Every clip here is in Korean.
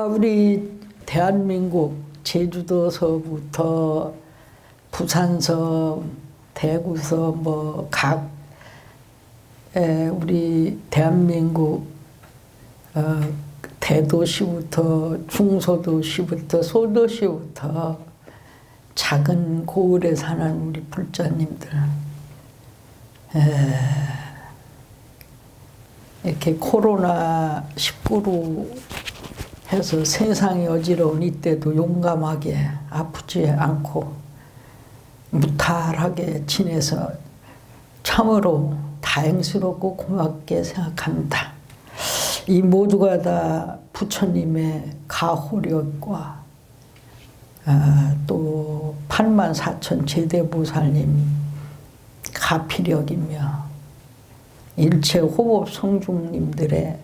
우리 대한민국 제주도서부터 부산서, 대구서 각 우리 대한민국 대도시부터 중소도시부터 소도시부터 작은 고을에 사는 우리 불자님들 이렇게 코로나19로 해서 세상이 어지러운 이때도 용감하게 아프지 않고 무탈하게 지내서 참으로 다행스럽고 고맙게 생각합니다. 이 모두가 다 부처님의 가호력과 또 84,000 제대보살님 가피력이며 일체 호법 성중님들의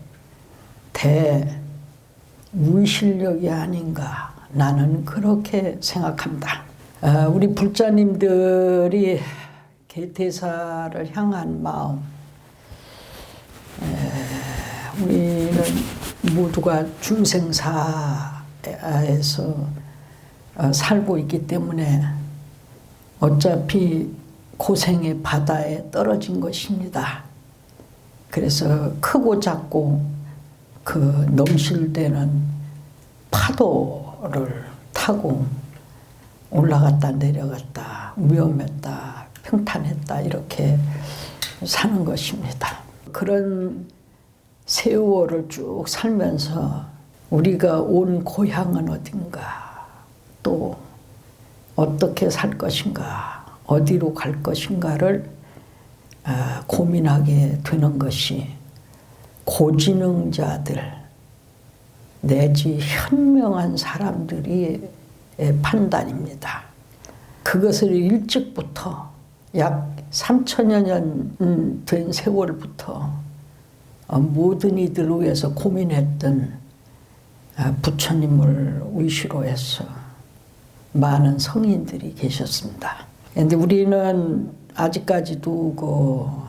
대무실력이 아닌가 나는 그렇게 생각합니다. 우리 불자님들이 개태사를 향한 마음, 우리는 모두가 중생사에서 살고 있기 때문에 어차피 고생의 바다에 떨어진 것입니다. 그래서 크고 작고 그 넘실대는 파도를 타고 올라갔다 내려갔다 위험했다 평탄했다 이렇게 사는 것입니다. 그런 세월을 쭉 살면서 우리가 온 고향은 어딘가 또 어떻게 살 것인가 어디로 갈 것인가를 고민하게 되는 것이 고지능자들 내지 현명한 사람들의 판단입니다. 그것을 일찍부터 약 3000여 년 된 세월부터 모든 이들을 위해서 고민했던 부처님을 위시로 해서 많은 성인들이 계셨습니다. 그런데 우리는 아직까지도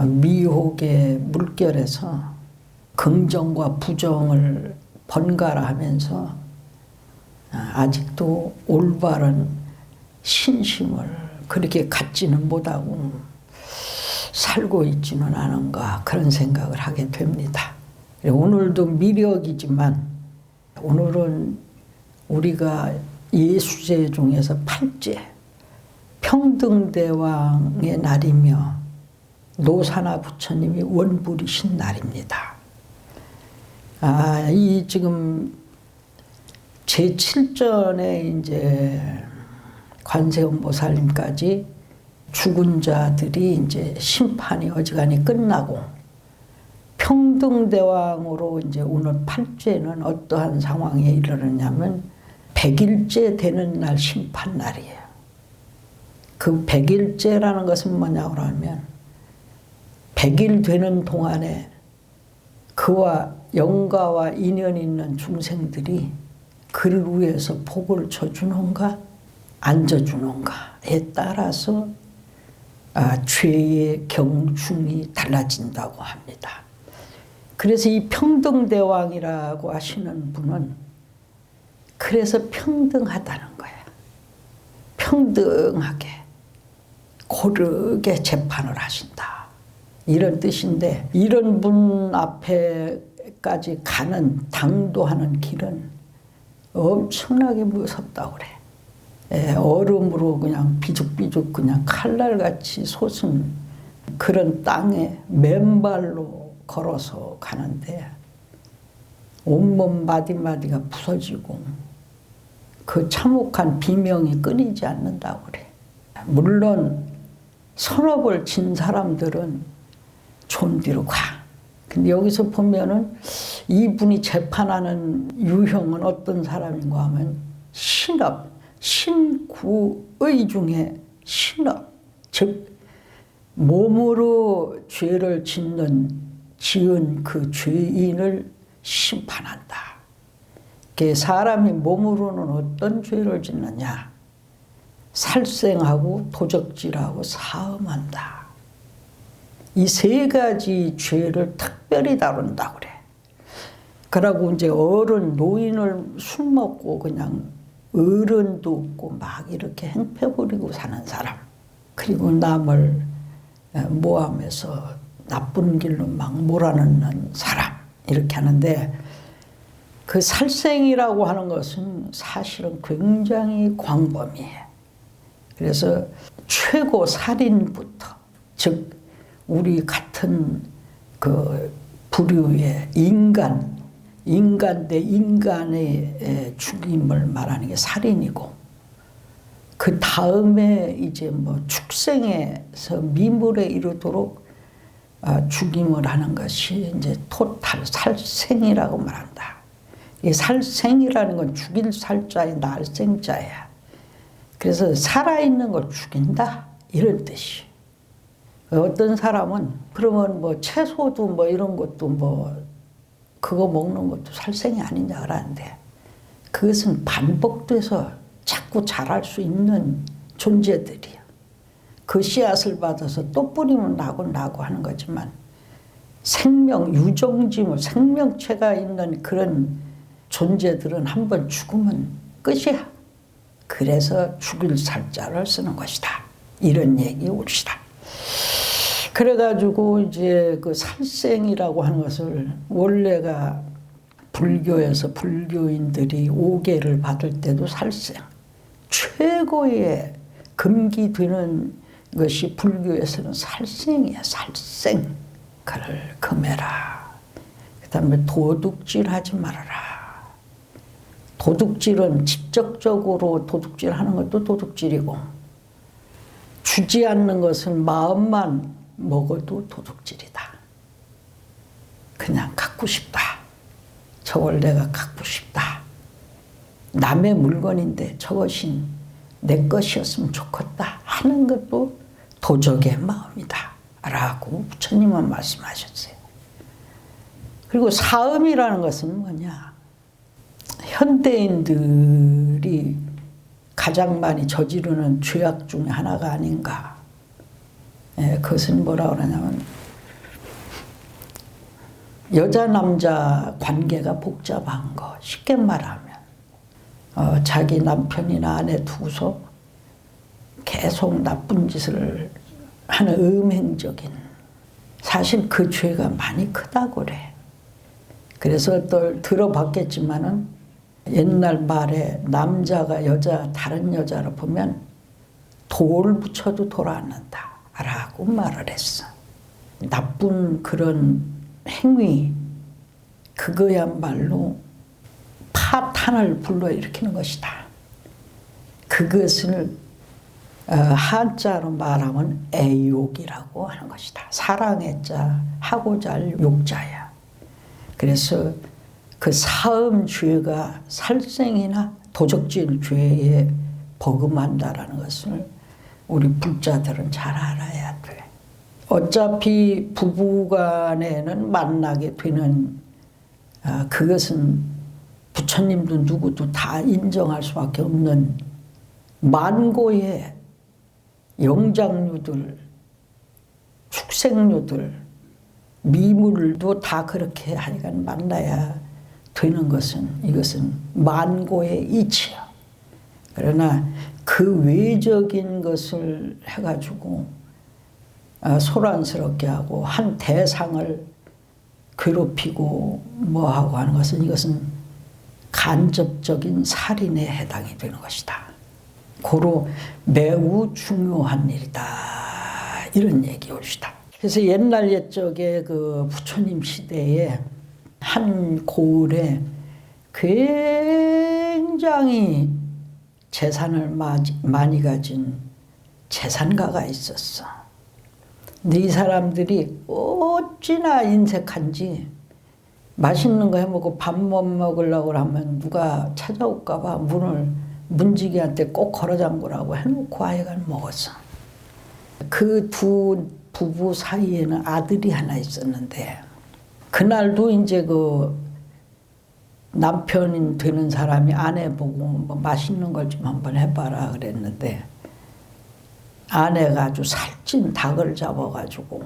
미혹의 물결에서 긍정과 부정을 번갈아 하면서 아직도 올바른 신심을 그렇게 갖지는 못하고 살고 있지는 않은가 그런 생각을 하게 됩니다. 오늘도 미력이지만 오늘은 우리가 예수제 중에서 8제 평등대왕의 날이며 노사나 부처님이 원불이신 날입니다. 이 지금 제7전에 이제 관세음보살님까지 죽은 자들이 이제 심판이 어지간히 끝나고 평등대왕으로 이제 오늘 8제는 어떠한 상황에 이르렀냐면 100일째 되는 날 심판 날이에요. 그 100일째라는 것은 뭐냐고 하면 100일 되는 동안에 그와 영가와 인연 있는 중생들이 그를 위해서 복을 줘주는가 안 줘주는가에 따라서 죄의 경중이 달라진다고 합니다. 그래서 이 평등대왕이라고 하시는 분은 그래서 평등하다는 거예요. 평등하게 고르게 재판을 하신다. 이런 뜻인데 이런 분 앞에까지 가는 당도하는 길은 엄청나게 무섭다고 그래. 얼음으로 그냥 비죽비죽 그냥 칼날같이 솟은 그런 땅에 맨발로 걸어서 가는데 온몸 마디마디가 부서지고 그 참혹한 비명이 끊이지 않는다고 그래. 물론 선업을 진 사람들은 좋은 데로 가. 근데 여기서 보면은 이분이 재판하는 유형은 어떤 사람인가 하면 신업, 신구의 중에 신업, 즉 몸으로 죄를 지은 그 죄인을 심판한다. 사람이 몸으로는 어떤 죄를 짓느냐? 살생하고 도적질하고 사음한다. 이 세 가지 죄를 특별히 다룬다고 그래. 그러고 이제 어른, 노인을 술 먹고 그냥 어른도 없고 막 이렇게 행패 부리고 사는 사람. 그리고 남을 모함해서 나쁜 길로 막 몰아넣는 사람. 이렇게 하는데 그 살생이라고 하는 것은 사실은 굉장히 광범위해. 그래서 최고 살인부터, 즉 우리 같은 그 부류의 인간 대 인간의 죽임을 말하는 게 살인이고, 그 다음에 이제 뭐 축생에서 미물에 이르도록 죽임을 하는 것이 이제 토탈 살생이라고 말한다. 이 살생이라는 건 죽일 살자의 날생자야. 그래서 살아있는 걸 죽인다 이런 뜻이. 어떤 사람은 그러면 뭐 채소도 뭐 이런 것도 뭐 그거 먹는 것도 살생이 아니냐 그러는데, 그것은 반복돼서 자꾸 자랄 수 있는 존재들이야. 그 씨앗을 받아서 또 뿌리면 나고 하는 거지만, 생명, 유정지물, 생명체가 있는 그런 존재들은 한번 죽으면 끝이야. 그래서 죽일 살자를 쓰는 것이다. 이런 얘기 옳시다. 그래가지고 이제 그 살생이라고 하는 것을 원래가 불교에서 불교인들이 오계를 받을 때도 살생, 최고의 금기되는 것이 불교에서는 살생이야. 살생. 그를 금해라. 그 다음에 도둑질하지 말아라. 도둑질은 직접적으로 도둑질하는 것도 도둑질이고, 주지 않는 것은 마음만 먹어도 도둑질이다. 그냥 갖고 싶다. 저걸 내가 갖고 싶다. 남의 물건인데 저것이 내 것이었으면 좋겠다 하는 것도 도적의 마음이다 라고 부처님은 말씀하셨어요. 그리고 사음이라는 것은 뭐냐? 현대인들이 가장 많이 저지르는 죄악 중에 하나가 아닌가. 그것은 뭐라 그러냐면, 여자 남자 관계가 복잡한 거. 쉽게 말하면 자기 남편이나 아내 두고서 계속 나쁜 짓을 하는 음행적인, 사실 그 죄가 많이 크다고 그래. 그래서 또 들어봤겠지만은 옛날 말에 남자가 여자, 다른 여자를 보면 돌 붙여도 돌 않는다 라고 말을 했어. 나쁜 그런 행위, 그거야말로 파탄을 불러일으키는 것이다. 그것을 한자로 말하면 애욕이라고 하는 것이다. 사랑의 자, 하고자 할 욕자야. 그래서 그 사음 죄가 살생이나 도적질 죄에 버금한다라는 것을 우리 불자들은 잘 알아야 돼. 어차피 부부간에는 만나게 되는, 그것은 부처님도 누구도 다 인정할 수밖에 없는 만고의 영장류들, 축생류들, 미물도 다 그렇게 하여간 만나야 되는 것은, 이것은 만고의 이치야. 그러나 그 외적인 것을 해가지고 소란스럽게 하고 한 대상을 괴롭히고 뭐하고 하는 것은, 이것은 간접적인 살인에 해당이 되는 것이다. 고로 매우 중요한 일이다. 이런 얘기 옳시다. 그래서 옛날 옛적에 그 부처님 시대에 한 고을에 굉장히 재산을 많이 가진 재산가가 있었어. 근데 이 사람들이 어찌나 인색한지, 맛있는 거 해먹고 밥 못 먹으려고 하면 누가 찾아올까 봐 문지기한테 꼭 걸어 잠그라고 해놓고 하여간 먹었어. 그 두 부부 사이에는 아들이 하나 있었는데, 그날도 이제 그 남편이 되는 사람이 아내 보고 뭐 맛있는 걸 좀 한번 해봐라 그랬는데, 아내가 아주 살찐 닭을 잡아가지고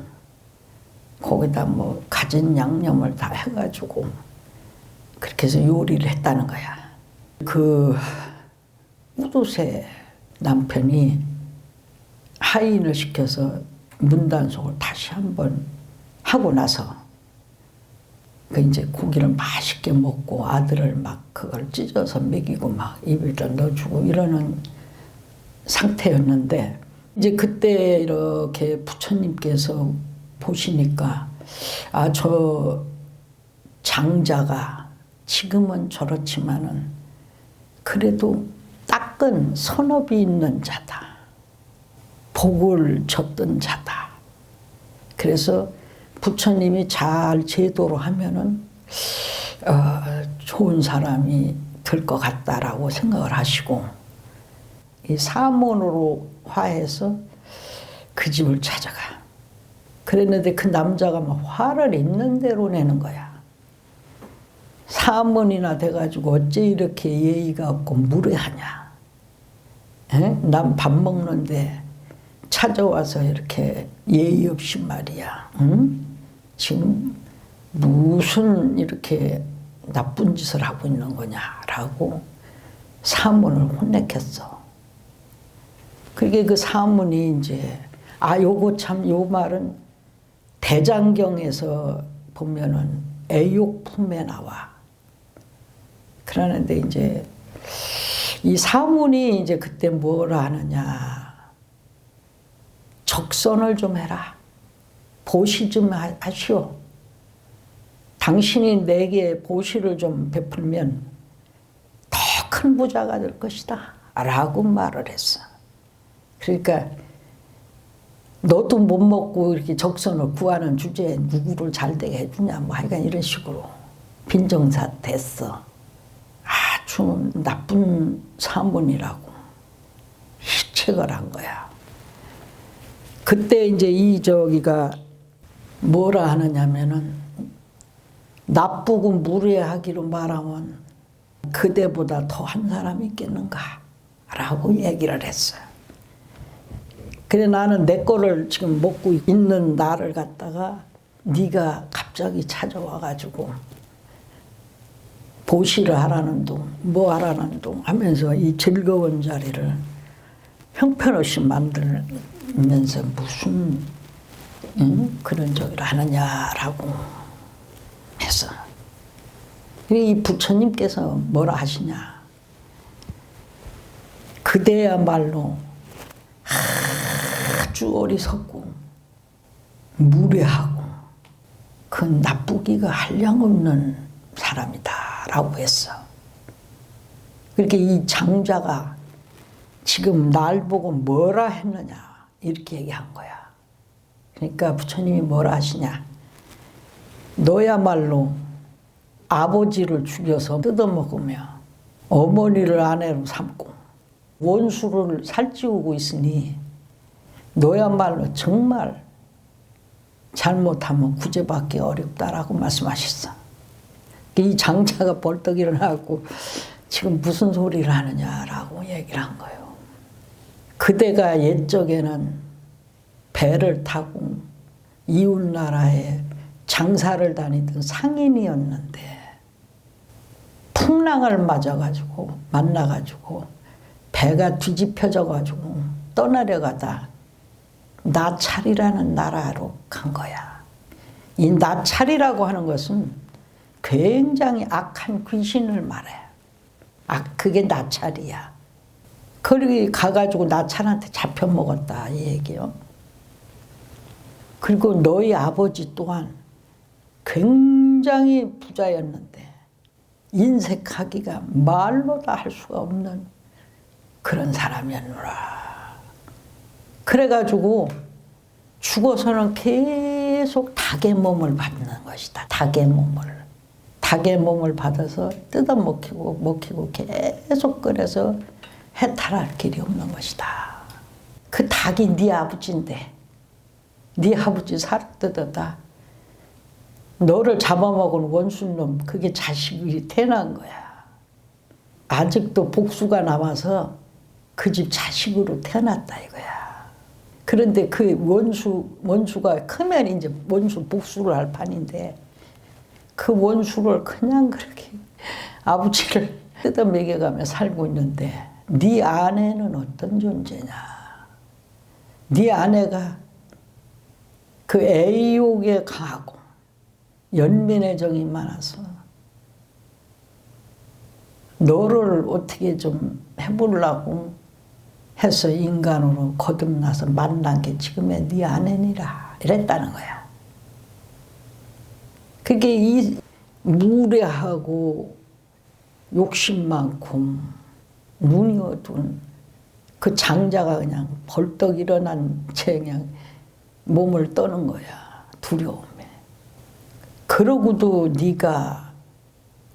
거기다 뭐 가진 양념을 다 해가지고 그렇게 해서 요리를 했다는 거야. 그 우두새 남편이 하인을 시켜서 문단속을 다시 한번 하고 나서 그 이제 고기를 맛있게 먹고 아들을 막 그걸 찢어서 먹이고 막 입에다 넣어주고 이러는 상태였는데 이제 그때 이렇게 부처님께서 보시니까 아, 저 장자가 지금은 저렇지만은 그래도 닦은 선업이 있는 자다. 복을 줬던 자다. 그래서 부처님이 잘 제도로 하면은 좋은 사람이 될 것 같다라고 생각을 하시고 이 사문으로 화해서 그 집을 찾아가. 그랬는데 그 남자가 막 화를 있는 대로 내는 거야. 사문이나 돼가지고 어째 이렇게 예의가 없고 무례하냐. 난 밥 먹는데 찾아와서 이렇게 예의 없이 말이야. 응? 지금 무슨 이렇게 나쁜 짓을 하고 있는 거냐라고 사문을 혼내켰어. 그게 그 사문이 이제 요거 참 요 말은 대장경에서 보면은 애욕품에 나와. 그러는데 이제 이 사문이 이제 그때 뭐라 하느냐. 적선을 좀 해라. 보시 좀 하시오. 당신이 내게 보시를 좀 베풀면 더 큰 부자가 될 것이다. 라고 말을 했어. 그러니까 너도 못 먹고 이렇게 적선을 구하는 주제에 누구를 잘 되게 해주냐. 뭐 하여간 이런 식으로 빈정사 됐어. 아주 나쁜 사문이라고 희책을 한 거야. 그때 이제 이 저기가 뭐라 하느냐면은 나쁘고 무례하기로 말하면 그대보다 더한 사람이 있겠는가 라고 얘기를 했어요. 그래 나는 내 거를 지금 먹고 있는 나를 갖다가 네가 갑자기 찾아와가지고 보시를 하라는 둥, 뭐 하라는 둥 하면서 이 즐거운 자리를 형편없이 만들면서 무슨 그런 저기를 하느냐라고 해서 이 부처님께서 뭐라 하시냐. 그대야말로 아주 어리석고 무례하고 그 나쁘기가 한량없는 사람이다 라고 했어. 그렇게 이 장자가 지금 날 보고 뭐라 했느냐 이렇게 얘기한 거야. 그러니까 부처님이 뭐라 하시냐. 너야말로 아버지를 죽여서 뜯어먹으며 어머니를 아내로 삼고 원수를 살찌우고 있으니 너야말로 정말 잘못하면 구제받기 어렵다라고 말씀하셨어. 이 장자가 벌떡 일어나고 지금 무슨 소리를 하느냐라고 얘기를 한 거예요. 그대가 옛적에는 배를 타고 이웃나라에 장사를 다니던 상인이었는데 풍랑을 만나가지고 배가 뒤집혀져가지고 떠나려가다 나찰이라는 나라로 간 거야. 이 나찰이라고 하는 것은 굉장히 악한 귀신을 말해. 그게 나찰이야. 거기 가가지고 나찰한테 잡혀먹었다 이 얘기요. 그리고 너희 아버지 또한 굉장히 부자였는데 인색하기가 말로 다 할 수가 없는 그런 사람이었노라. 그래가지고 죽어서는 계속 닭의 몸을 받는 것이다. 닭의 몸을 받아서 먹히고 계속 끓여서 해탈할 길이 없는 것이다. 그 닭이 네 아버지인데 네 아버지 살을 뜯어다 너를 잡아먹은 원수놈 그게 자식이 태어난 거야. 아직도 복수가 남아서 그 집 자식으로 태어났다 이거야. 그런데 그 원수가 크면 이제 원수 복수를 할 판인데 그 원수를 그냥 그렇게 아버지를 뜯어 먹여가며 살고 있는데 네 아내는 어떤 존재냐. 네 아내가 그 애욕에 강하고 연민의 정이 많아서 너를 어떻게 좀 해보려고 해서 인간으로 거듭나서 만난 게 지금의 네 아내니라 이랬다는 거야. 그게 이 무례하고 욕심 많고 눈이 어두운 그 장자가 그냥 벌떡 일어난 채 그냥 몸을 떠는 거야. 두려움에. 그러고도 네가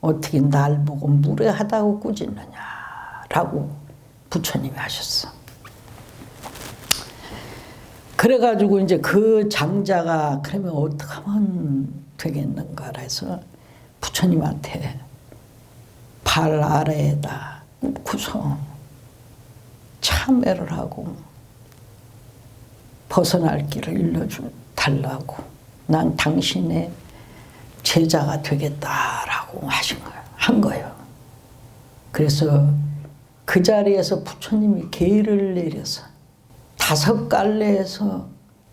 어떻게 날 보고 무례하다고 꾸짖느냐라고 부처님이 하셨어. 그래가지고 이제 그 장자가 그러면 어떻게 하면 되겠는가 해서 부처님한테 발 아래에다 꿇고서 참회를 하고 벗어날 길을 일러달라고 난 당신의 제자가 되겠다라고 한 거예요. 그래서 그 자리에서 부처님이 계를 내려서 5 갈래에서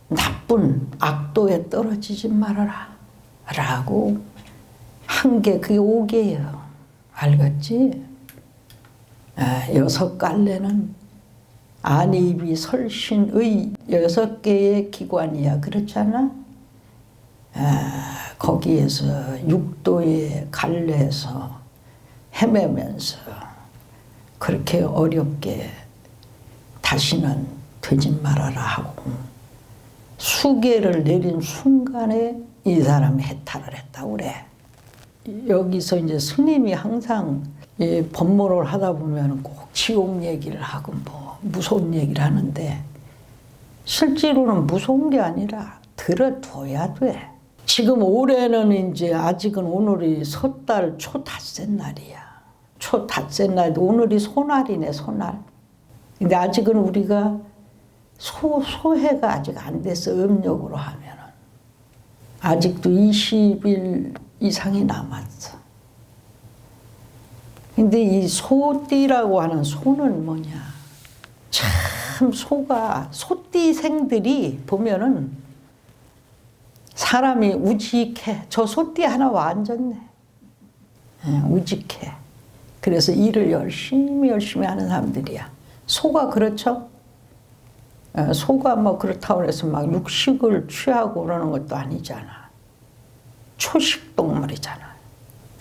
나쁜 악도에 떨어지지 말아라 라고 한 게 그게 5개예요. 알겠지? 6 갈래는 안입이 설신의 6개의 기관이야. 그렇잖아? 거기에서 6도의 갈래에서 헤매면서 그렇게 어렵게 다시는 되지 말아라 하고 수계를 내린 순간에 이 사람이 해탈을 했다고 그래. 여기서 이제 스님이 항상 이 법문을 하다 보면 꼭 지옥 얘기를 하고 뭐 무서운 얘기를 하는데 실제로는 무서운 게 아니라 들어둬야 돼. 지금 올해는 이제 아직은 오늘이 섣달 초닷새 날이야. 초닷새 날, 오늘이 소날이네, 소날. 근데 아직은 우리가 소해가 아직 안 됐어, 음력으로 하면은. 아직도 20일 이상이 남았어. 근데 이 소띠라고 하는 소는 뭐냐. 참 소띠생들이 보면은 사람이 우직해. 저 소띠 하나 완전해. 우직해. 그래서 일을 열심히 하는 사람들이야. 소가 그렇죠? 소가 뭐 그렇다고 해서 막 육식을 취하고 그러는 것도 아니잖아. 초식 동물이잖아.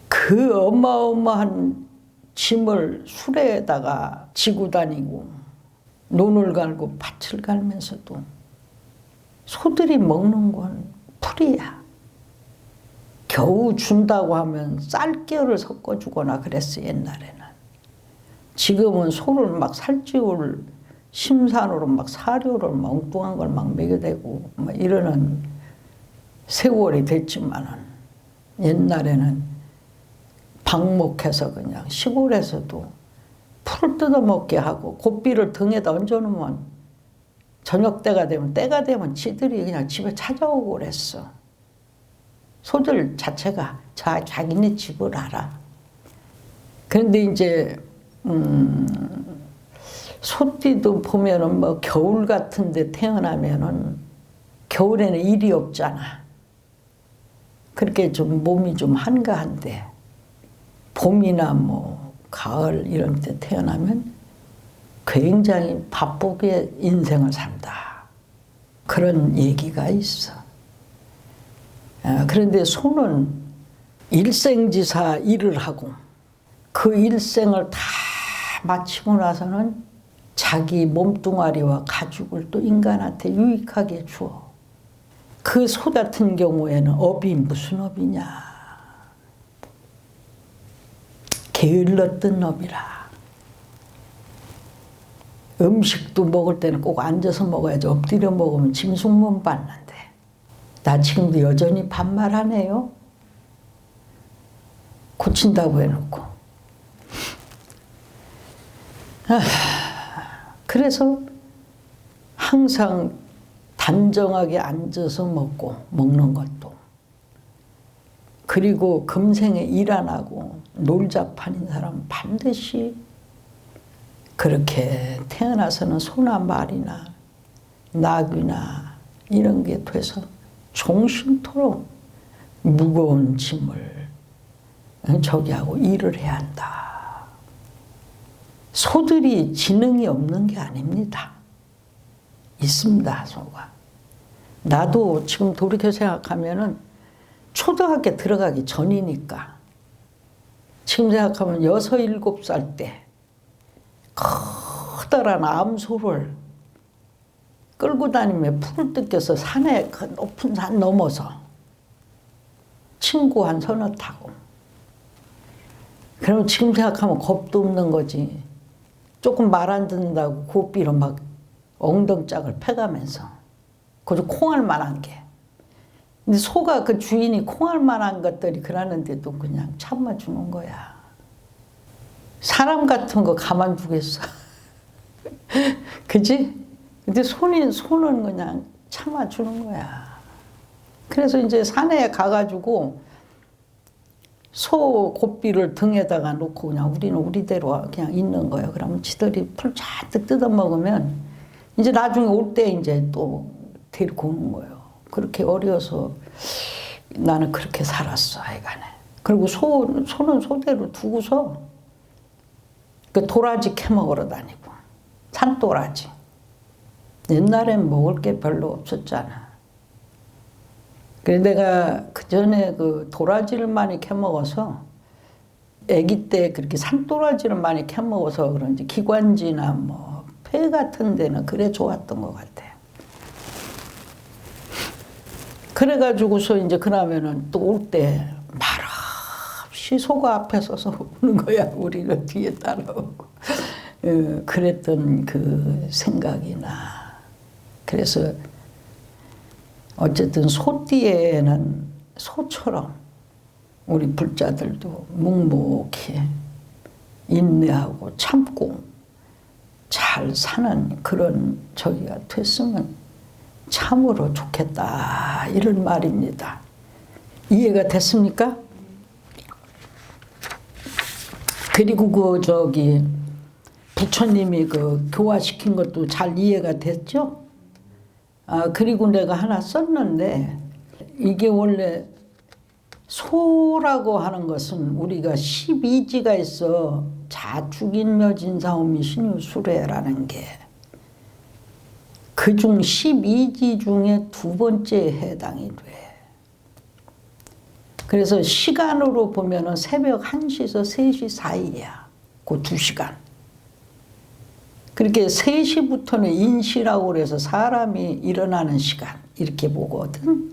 그 어마어마한 짐을 수레에다가 지고 다니고 논을 갈고 밭을 갈면서도 소들이 먹는 건 풀이야. 겨우 준다고 하면 쌀겨를 섞어주거나 그랬어, 옛날에는. 지금은 소를 막 살찌울 심산으로 막 사료를 엉뚱한 걸 막 먹여대고 막 이러는 세월이 됐지만은 옛날에는 방목해서 그냥 시골에서도 풀을 뜯어먹게 하고 고삐를 등에다 얹어놓으면 저녁 때가 되면 지들이 그냥 집에 찾아오고 그랬어. 소들 자체가 자기네 집을 알아. 그런데 이제 소띠도 보면은 뭐 겨울 같은데 태어나면은 겨울에는 일이 없잖아. 그렇게 좀 몸이 좀 한가한데 봄이나 뭐 가을 이런 때 태어나면 굉장히 바쁘게 인생을 산다. 그런 얘기가 있어. 그런데 소는 일생지사 일을 하고 그 일생을 다 마치고 나서는 자기 몸뚱아리와 가죽을 또 인간한테 유익하게 주어. 그 소 같은 경우에는 업이 무슨 업이냐. 게을렀던 업이라. 음식도 먹을 때는 꼭 앉아서 먹어야지. 엎드려 먹으면 짐승문 받는데. 나 지금도 여전히 반말하네요. 고친다고 해놓고. 그래서 항상 단정하게 앉아서 먹는 것도 그리고 금생에 일 안 하고 놀자판인 사람은 반드시 그렇게 태어나서는 소나 말이나 나귀나 이런 게 돼서 종신토록 무거운 짐을 저기 하고 일을 해야 한다. 소들이 지능이 없는 게 아닙니다. 있습니다, 소가. 나도 지금 돌이켜 생각하면은 초등학교 들어가기 전이니까 지금 생각하면 6, 7살 때 커다란 암소를 끌고 다니며 풀을 뜯겨서 산에 그 높은 산 넘어서 친구 한 서너 타고 그러면 지금 생각하면 겁도 없는 거지. 조금 말 안 듣는다고 고삐로 막 엉덩짝을 패가면서 그저 콩알 만한 게. 근데 소가 그 주인이 콩알 만한 것들이 그러는데도 그냥 참아주는 거야. 사람 같은 거 가만두겠어. 그지? 근데 소는 그냥 참아주는 거야. 그래서 이제 산에 가가지고 소 고삐를 등에다가 놓고 그냥 우리는 우리대로 그냥 있는 거예요. 그러면 지들이 풀 잔뜩 뜯어먹으면 이제 나중에 올 때 이제 또 데리고 오는 거예요. 그렇게 어려서 나는 그렇게 살았어, 하여간에. 그리고 소는 소대로 두고서 그 도라지 캐먹으러 다니고, 산도라지. 옛날엔 먹을 게 별로 없었잖아. 그래서 내가 그 전에 그 도라지를 많이 캐먹어서 아기 때 그렇게 산도라지를 많이 캐먹어서 그런지 기관지나 뭐 폐 같은 데는 그래 좋았던 것 같아. 그래가지고서 이제 그러면은 또 올 때 말없이 소가 앞에 서서 오는 거야. 우리가 뒤에 따라오고. 그랬던 그 생각이 나. 그래서 어쨌든 소띠에는 소처럼 우리 불자들도 묵묵히 인내하고 참고 잘 사는 그런 저기가 됐으면 참으로 좋겠다, 이런 말입니다. 이해가 됐습니까? 그리고 그 저기 부처님이 그 교화시킨 것도 잘 이해가 됐죠? 그리고 내가 하나 썼는데, 이게 원래 소라고 하는 것은 우리가 12지가 있어. 자축인묘진사오미 신유수레라는 게 그중 12지 중에 두 번째에 해당이 돼. 그래서 시간으로 보면은 새벽 1시에서 3시 사이야. 그 2시간. 그렇게 3시부터는 인시라고 그래서 사람이 일어나는 시간 이렇게 보거든.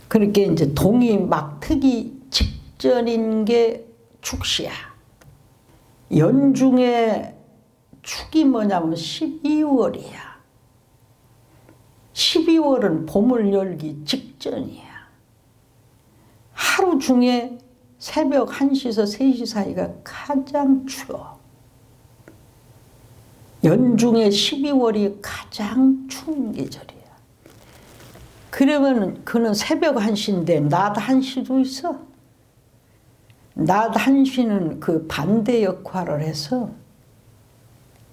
그렇게 이제 동이 막 트기 직전인 게 축시야. 연중에 축이 뭐냐면 12월이야. 12월은 봄을 열기 직전이야. 하루 중에 새벽 1시에서 3시 사이가 가장 추워. 연중에 12월이 가장 추운 계절이야. 그러면 그는 새벽 1시인데 낮 1시도 있어. 낮 1시는 그 반대 역할을 해서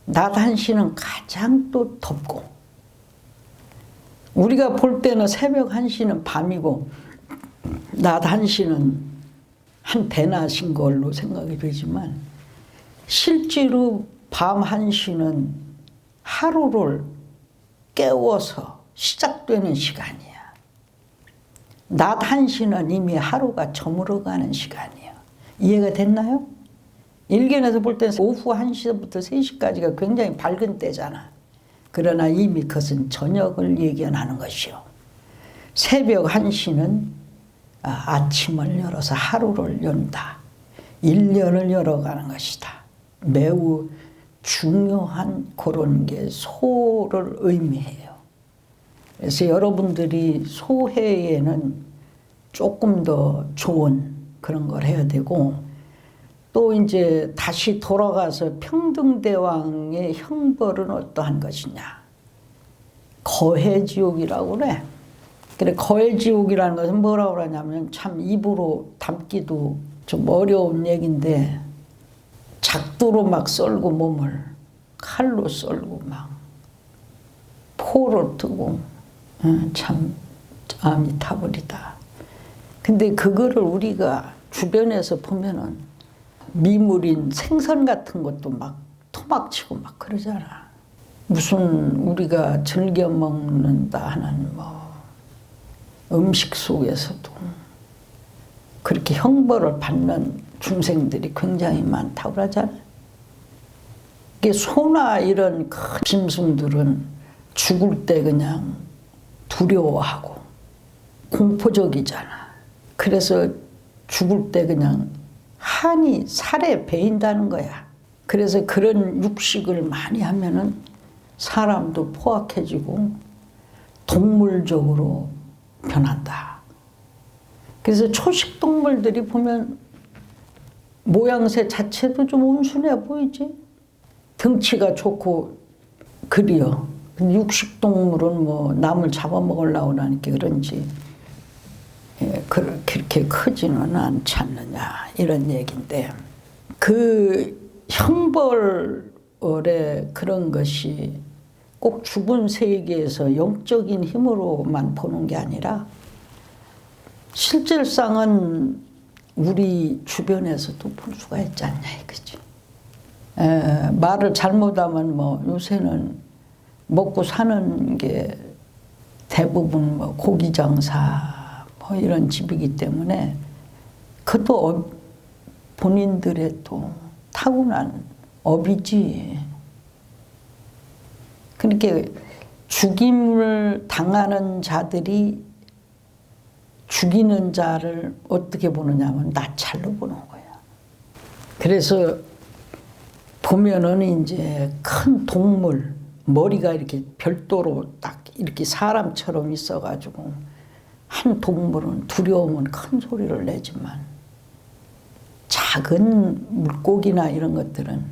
낮 1시는 가장 또 덥고, 우리가 볼 때는 새벽 1시는 밤이고 낮 1시는 한 대낮인 걸로 생각이 되지만 실제로 밤 1시는 하루를 깨워서 시작되는 시간이야. 낮 1시는 이미 하루가 저물어가는 시간이야. 이해가 됐나요? 일견에서 볼 때 오후 1시부터 3시까지가 굉장히 밝은 때잖아. 그러나 이미 그것은 저녁을 예견하는 것이요. 새벽 1시는 아침을 열어서 하루를 연다. 1년을 열어가는 것이다. 매우 중요한 그런 게 소를 의미해요. 그래서 여러분들이 소해에는 조금 더 좋은 그런 걸 해야 되고, 또 이제 다시 돌아가서 평등대왕의 형벌은 어떠한 것이냐. 거해지옥이라고 그래. 그래, 거해지옥이라는 것은 뭐라고 그러냐면 참 입으로 담기도 좀 어려운 얘기인데 작두로 막 썰고 몸을 칼로 썰고 막 포로 뜨고 참 암이 타버리다. 근데 그거를 우리가 주변에서 보면은 미물인 생선 같은 것도 막 토막치고 막 그러잖아. 무슨 우리가 즐겨 먹는다 하는 뭐 음식 속에서도 그렇게 형벌을 받는 중생들이 굉장히 많다고 그러잖아. 이게 소나 이런 큰 짐승들은 죽을 때 그냥 두려워하고 공포적이잖아. 그래서 죽을 때 그냥 한이 살에 배인다는 거야. 그래서 그런 육식을 많이 하면은 사람도 포악해지고 동물적으로 변한다. 그래서 초식 동물들이 보면 모양새 자체도 좀 온순해 보이지. 덩치가 좋고 그리요. 근데 육식 동물은 뭐 남을 잡아먹으려고 하니까 그런지 그렇게 크지는 않지 않느냐 이런 얘기인데, 그 형벌의 그런 것이 꼭 죽은 세계에서 영적인 힘으로만 보는 게 아니라 실질상은 우리 주변에서도 볼 수가 있지 않냐 이거지. 말을 잘못하면 뭐 요새는 먹고 사는 게 대부분 뭐 고기 장사 뭐 이런 집이기 때문에 그것도 본인들의 또 타고난 업이지. 그렇게 죽임을 당하는 자들이 죽이는 자를 어떻게 보느냐면 나찰로 보는 거야. 그래서 보면은 이제 큰 동물, 머리가 이렇게 별도로 딱 이렇게 사람처럼 있어가지고 한 동물은 두려우면 큰 소리를 내지만 작은 물고기나 이런 것들은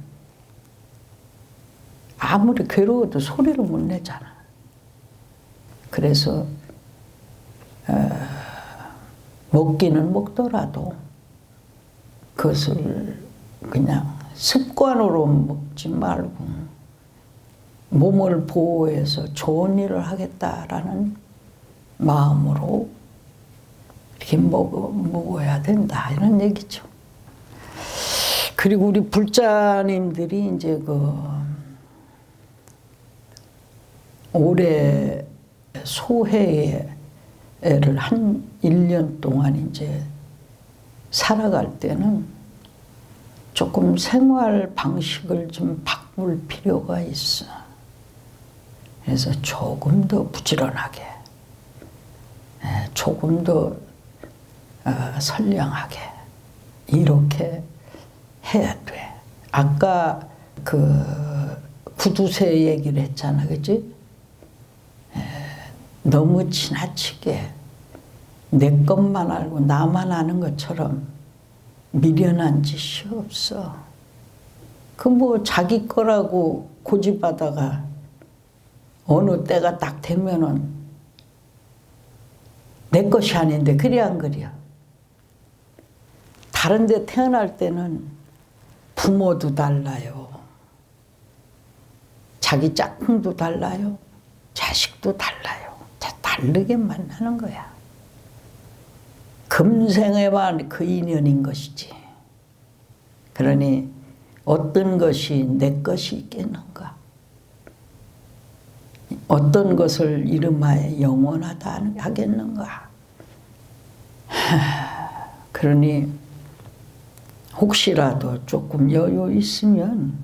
아무리 괴로워도 소리를 못 내잖아. 그래서 먹기는 먹더라도 그것을 그냥 습관으로 먹지 말고 몸을 보호해서 좋은 일을 하겠다라는 마음으로 이렇게 먹어야 된다 이런 얘기죠. 그리고 우리 불자님들이 이제 올해 소해를 한 1년 동안 이제 살아갈 때는 조금 생활 방식을 좀 바꿀 필요가 있어. 그래서 조금 더 부지런하게, 조금 더 선량하게 이렇게 해야 돼. 아까 그 구두쇠 얘기를 했잖아, 그치? 너무 지나치게 내 것만 알고 나만 아는 것처럼 미련한 짓이 없어. 그 뭐 자기 거라고 고집하다가 어느 때가 딱 되면은 내 것이 아닌데 그래 안 그래? 다른 데 태어날 때는 부모도 달라요. 자기 짝꿍도 달라요. 자식도 달라요. 다 다르게 만나는 거야. 금생에만 그 인연인 것이지. 그러니 어떤 것이 내 것이 있겠는가? 어떤 것을 이름하여 영원하다 하겠는가? 그러니 혹시라도 조금 여유 있으면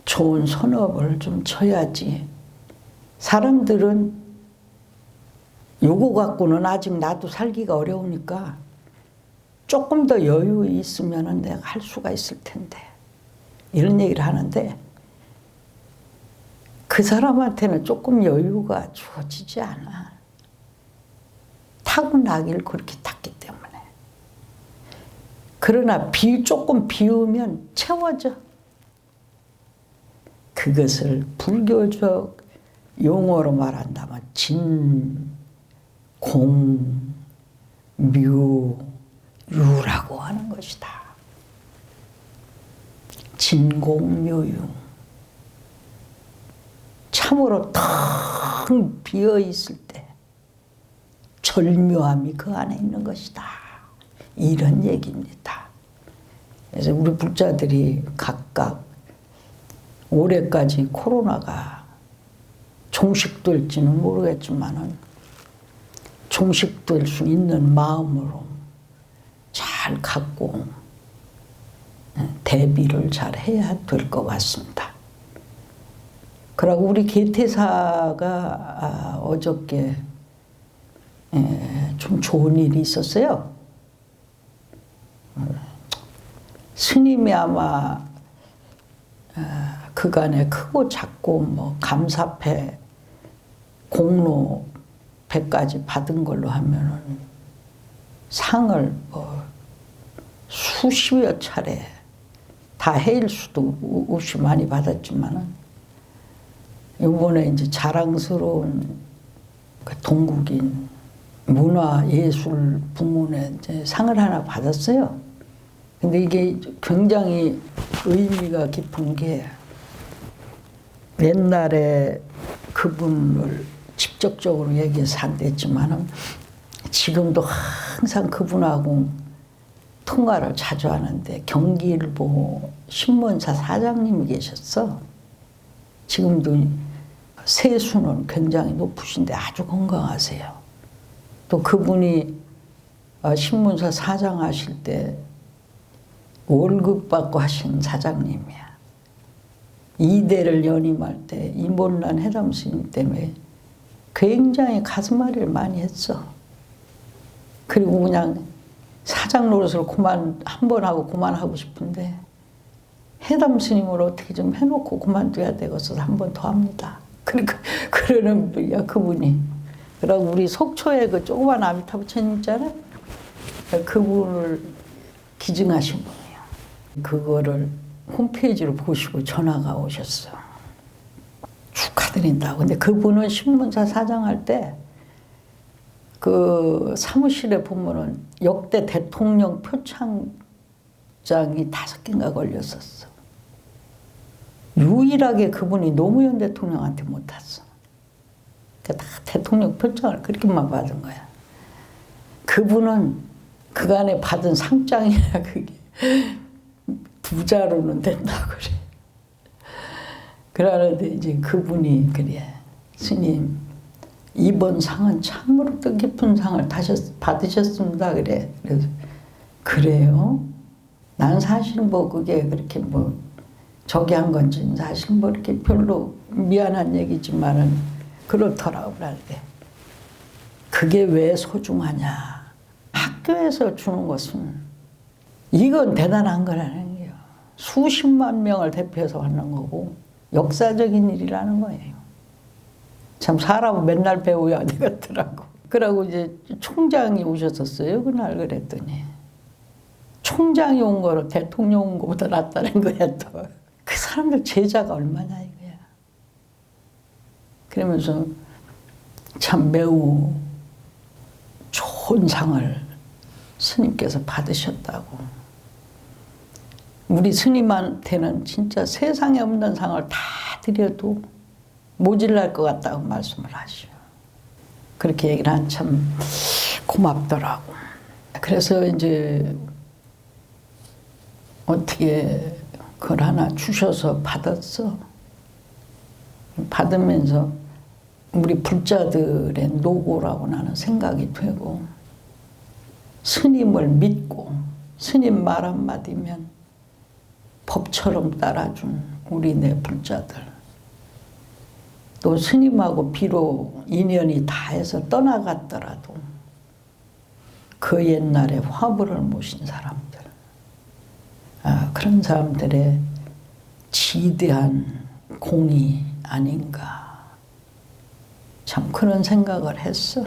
좋은 선업을 좀 쳐야지. 사람들은 요거 갖고는 아직 나도 살기가 어려우니까 조금 더 여유 있으면 내가 할 수가 있을 텐데 이런 얘기를 하는데, 그 사람한테는 조금 여유가 주어지지 않아. 타고나길 그렇게 탔기 때문에. 그러나 조금 비우면 채워져. 그것을 불교적 용어로 말한다면 공, 묘, 유라고 하는 것이다. 진공묘유. 참으로 텅 비어 있을 때 절묘함이 그 안에 있는 것이다. 이런 얘기입니다. 그래서 우리 불자들이 각각 올해까지 코로나가 종식될지는 모르겠지만은 종식될 수 있는 마음으로 잘 갖고 대비를 잘 해야 될 것 같습니다. 그러고 우리 개태사가 어저께 좀 좋은 일이 있었어요. 스님이 아마 그간에 크고 작고 뭐 감사패, 공로패까지 받은 걸로 하면은 상을 뭐 수십여 차례 다 해일 수도 없이 많이 받았지만은 이번에 이제 자랑스러운 동국인 문화예술 부문에 이제 상을 하나 받았어요. 근데 이게 굉장히 의미가 깊은 게 옛날에 그분을 직접적으로 얘기해서 안 됐지만은 지금도 항상 그분하고 통화를 자주 하는데 경기일보 신문사 사장님이 계셨어. 지금도 세수는 굉장히 높으신데 아주 건강하세요. 또 그분이 신문사 사장 하실 때 월급 받고 하신 사장님이야. 이대를 연임할 때 이몰란 해담 스님 때문에 굉장히 가슴앓이를 많이 했어. 그리고 그냥 사장 노릇을 한 번 하고 그만하고 싶은데 해담 스님을 어떻게 좀 해놓고 그만둬야 되겠어서 한 번 더 합니다. 그러는 분이야 그분이. 그리고 우리 속초에 그 조그만 아미타부 천님 있잖아요. 그분을 기증하신 분이에요. 그거를 홈페이지를 보시고 전화가 오셨어. 축하드린다고. 근데 그분은 신문사 사장할 때 그 사무실에 보면은 역대 대통령 표창장이 5개인가 걸렸었어. 유일하게 그분이 노무현 대통령한테 못 탔어. 그러니까 다 대통령 표창을 그렇게만 받은 거야. 그분은 그간에 받은 상장이나 그게 부자로는 된다고 그래. 그러는데 이제 그분이 그래. 스님, 이번 상은 참으로 뜻깊은 상을 받으셨습니다. 그래. 그래서 그래요? 난 사실 뭐 그게 그렇게 뭐 저기 한 건지 사실 뭐 이렇게 별로 미안한 얘기지만은 그렇더라고. 그런데 그게 왜 소중하냐? 학교에서 주는 것은 이건 대단한 거라는 거예요. 수십만 명을 대표해서 하는 거고 역사적인 일이라는 거예요. 참 사람은 맨날 배워야 되겠더라고. 그러고 이제 총장이 오셨었어요. 그날 그랬더니 총장이 온 거로 대통령 온 거보다 낫다는 거야 또. 그 사람들 제자가 얼마나 이거야. 그러면서 참 매우 좋은 상을 스님께서 받으셨다고. 우리 스님한테는 진짜 세상에 없는 상을 다 드려도 모질랄 것 같다고 말씀을 하시오. 그렇게 얘기를 한 참 고맙더라고. 그래서 이제 어떻게 그걸 하나 주셔서 받았어. 받으면서 우리 불자들의 노고라고 나는 생각이 되고 스님을 믿고 스님 말 한마디면 법처럼 따라준 우리 내 불자들. 또 스님하고 비록 인연이 다해서 떠나갔더라도 그 옛날에 화불을 모신 사람들, 그런 사람들의 지대한 공이 아닌가. 참 그런 생각을 했어.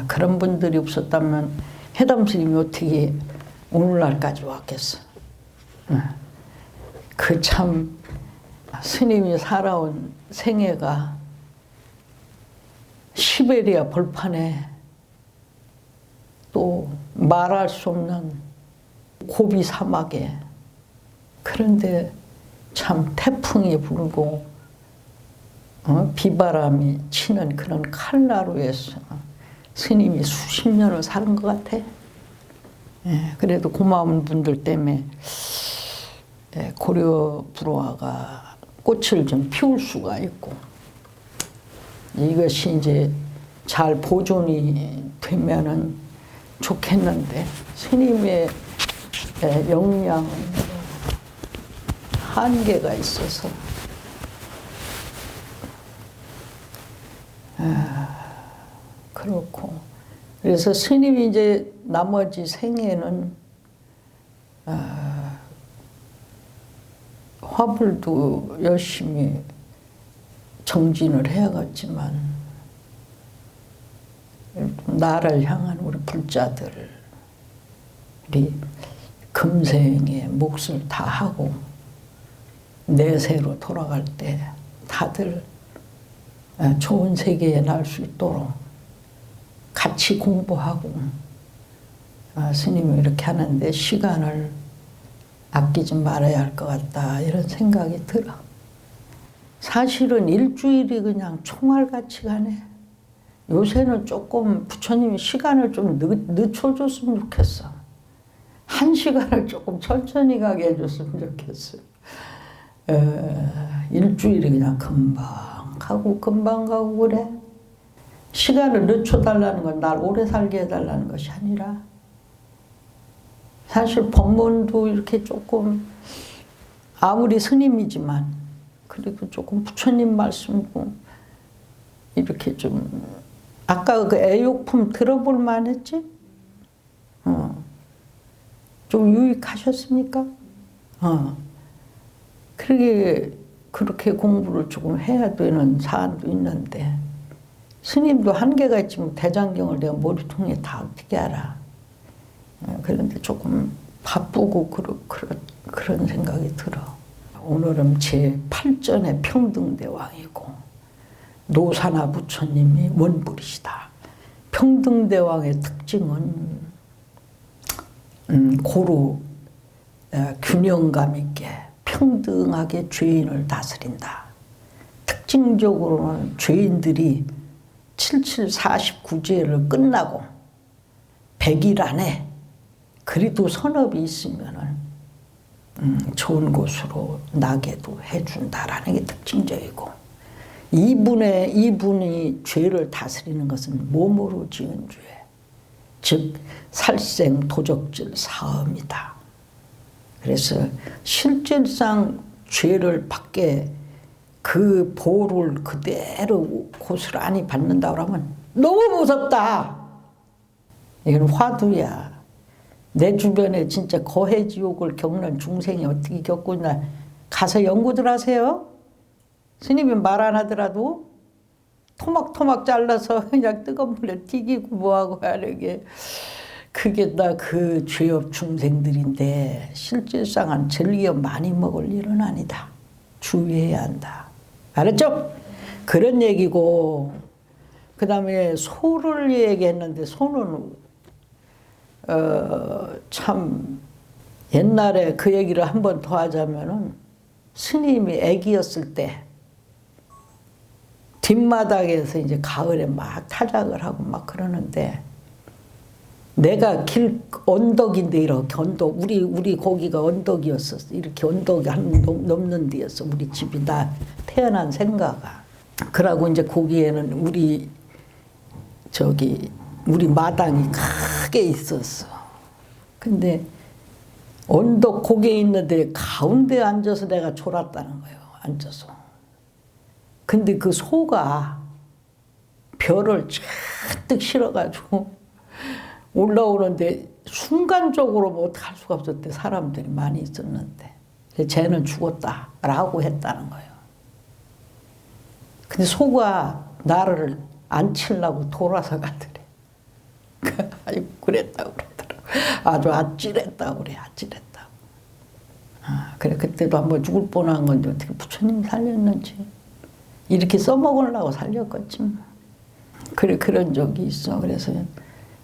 그런 분들이 없었다면 해담 스님이 어떻게 오늘날까지 왔겠어. 그 참 스님이 살아온 생애가 시베리아 벌판에 또 말할 수 없는 고비 사막에, 그런데 참 태풍이 불고 비바람이 치는 그런 칼나루에서 스님이 수십 년을 사는 것 같아. 예, 그래도 고마운 분들 때문에 고려 불화가 꽃을 좀 피울 수가 있고, 이것이 이제 잘 보존이 되면은 좋겠는데, 스님의 역량은 한계가 있어서 그렇고, 그래서 스님이 이제 나머지 생애는 화불도 열심히 정진을 해야겠지만, 나를 향한 우리 불자들이 금생에 몫을 다하고 내세로 돌아갈 때 다들 좋은 세계에 날 수 있도록 같이 공부하고, 스님이 이렇게 하는데 시간을 아끼지 말아야 할 것 같다, 이런 생각이 들어. 사실은 일주일이 그냥 총알같이 가네. 요새는 조금 부처님이 시간을 좀 늦춰줬으면 좋겠어. 1시간을 조금 천천히 가게 해줬으면 좋겠어. 일주일이 그냥 금방 가고 그래. 시간을 늦춰달라는 건 날 오래 살게 해달라는 것이 아니라, 사실 법문도 이렇게 조금 아무리 스님이지만 그래도 조금 부처님 말씀도 이렇게 좀, 아까 그 애욕품 들어볼 만했지? 좀 유익하셨습니까? 그렇게 공부를 조금 해야 되는 사안도 있는데, 스님도 한계가 있지만 대장경을 내가 머리통에 다 어떻게 알아. 그런데 조금 바쁘고 그런 생각이 들어. 오늘은 제8전의 평등대왕이고 노사나 부처님이 원불이시다. 평등대왕의 특징은 고루 균형감 있게 평등하게 죄인을 다스린다. 특징적으로는 죄인들이 7749죄를 끝나고 100일 안에 그래도 선업이 있으면은 좋은 곳으로 나게도 해준다라는 게 특징적이고, 이분이 죄를 다스리는 것은 몸으로 지은 죄, 즉 살생 도적질 사음이다. 그래서 실질상 죄를 받게 그 보를 그대로 고스란히 받는다고 하면 너무 무섭다. 이건 화두야. 내 주변에 진짜 거해지옥을 겪는 중생이 어떻게 겪고 있나 가서 연구들 하세요. 스님이 말 안 하더라도 토막토막 잘라서 그냥 뜨거운 물에 튀기고 뭐하고 하는 게, 그게 다 그 죄업 중생들인데, 실질상은 즐겨 많이 먹을 일은 아니다. 주의해야 한다. 알았죠? 그런 얘기고, 그 다음에 소를 얘기했는데, 소는 참 옛날에 그 얘기를 한 번 더 하자면은, 스님이 애기였을 때 뒷마당에서 이제 가을에 막 타작을 하고 막 그러는데, 내가 언덕인데 이렇게 우리 거기가 언덕이었었어. 이렇게 언덕이 한 넘는 데였어. 우리 집이 나 태어난 생가가. 그러고 이제 거기에는 우리 마당이 크게 있었어. 근데 언덕 고개 있는데 가운데 앉아서 내가 졸았다는 거예요. 앉아서. 근데 그 소가 벼를 잔뜩 실어가지고 올라오는데 순간적으로 뭐 어떡할 수가 없었대. 사람들이 많이 있었는데. 쟤는 죽었다라고 했다는 거예요. 근데 소가 나를 안 치려고 돌아서 가더래. 아이고, 그랬다고 그러더라고. 아주 아찔했다고 그래, 아찔했다고. 그래, 그때도 한번 죽을 뻔한 건데 어떻게 부처님 살렸는지. 이렇게 써먹으려고 살렸겠지. 그래, 그런 적이 있어. 그래서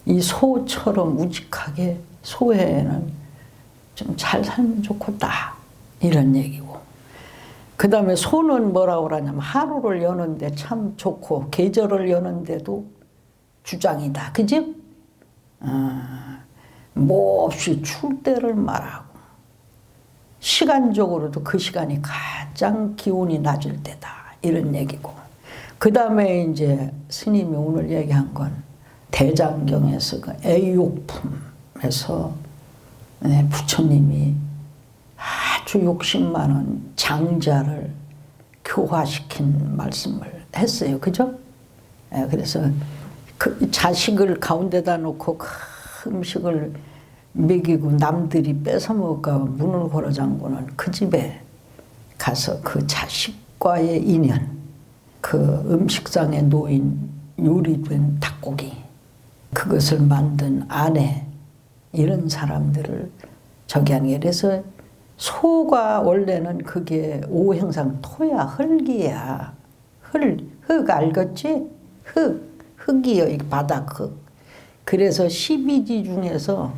이 소처럼 우직하게 소해는 좀 잘 살면 좋겠다. 이런 얘기고. 그 다음에 소는 뭐라고 그러냐면 하루를 여는데 참 좋고 계절을 여는데도 주장이다. 그지? 몹시 출 때를 말하고 시간적으로도 그 시간이 가장 기온이 낮을 때다. 이런 얘기고. 그 다음에 이제 스님이 오늘 얘기한 건 대장경에서 그 애욕품에서 부처님이 아주 욕심 많은 장자를 교화시킨 말씀을 했어요. 그죠? 그래서 그 자식을 가운데다 놓고 그 음식을 먹이고 남들이 뺏어 먹을까 문을 걸어 잠그는 그 집에 가서 그 자식과의 인연, 그 음식상에 놓인 요리된 닭고기, 그것을 만든 아내, 이런 사람들을 저기 하는 게, 그래서 소가 원래는 그게 오행상 토야, 흙이야. 흙 알겠지? 흙이요, 이 바닥 흙. 그래서 12지 중에서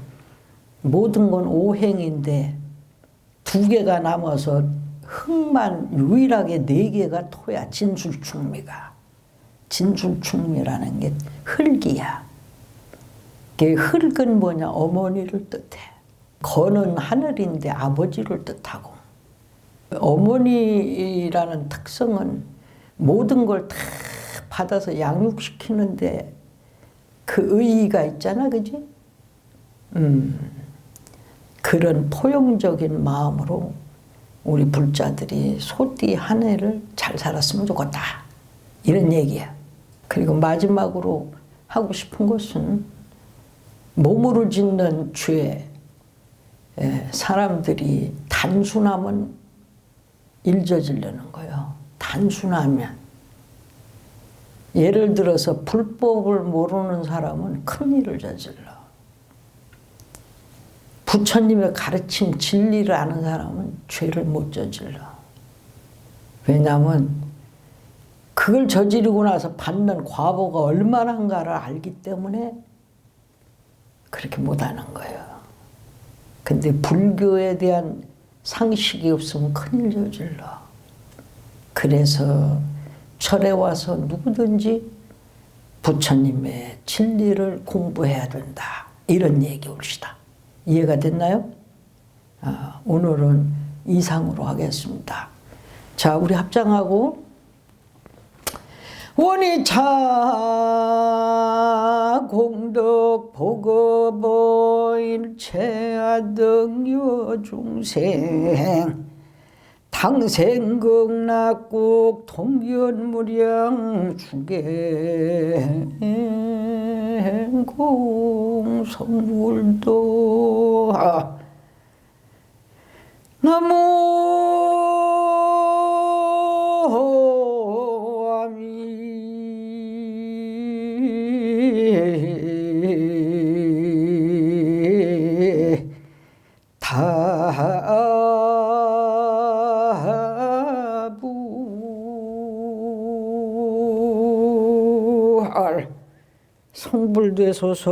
모든 건 오행인데 2개가 남아서 흙만 유일하게 4개가 토야, 진술충미가. 진술충미라는 게 흙이야. 그 흙은 뭐냐? 어머니를 뜻해. 거는 하늘인데 아버지를 뜻하고. 어머니라는 특성은 모든 걸 다 받아서 양육시키는데 그 의의가 있잖아, 그지? 그런 포용적인 마음으로 우리 불자들이 소띠 한 해를 잘 살았으면 좋겠다. 이런 얘기야. 그리고 마지막으로 하고 싶은 것은 몸으로 짓는 죄, 사람들이 단순하면 일저지르는 거예요. 단순하면. 예를 들어서 불법을 모르는 사람은 큰일을 저질러. 부처님의 가르침 진리를 아는 사람은 죄를 못 저질러. 왜냐하면 그걸 저지르고 나서 받는 과보가 얼마나 한가를 알기 때문에 그렇게 못하는 거예요. 근데 불교에 대한 상식이 없으면 큰일 저질러. 그래서 절에 와서 누구든지 부처님의 진리를 공부해야 된다. 이런 얘기 옵시다. 이해가 됐나요? 오늘은 이상으로 하겠습니다. 자, 우리 합장하고 원이차 공덕 보급보인 체아등유 중생 당생극락국 통견무량 주계공 성불도 나무 아미 다부할 성불되소서.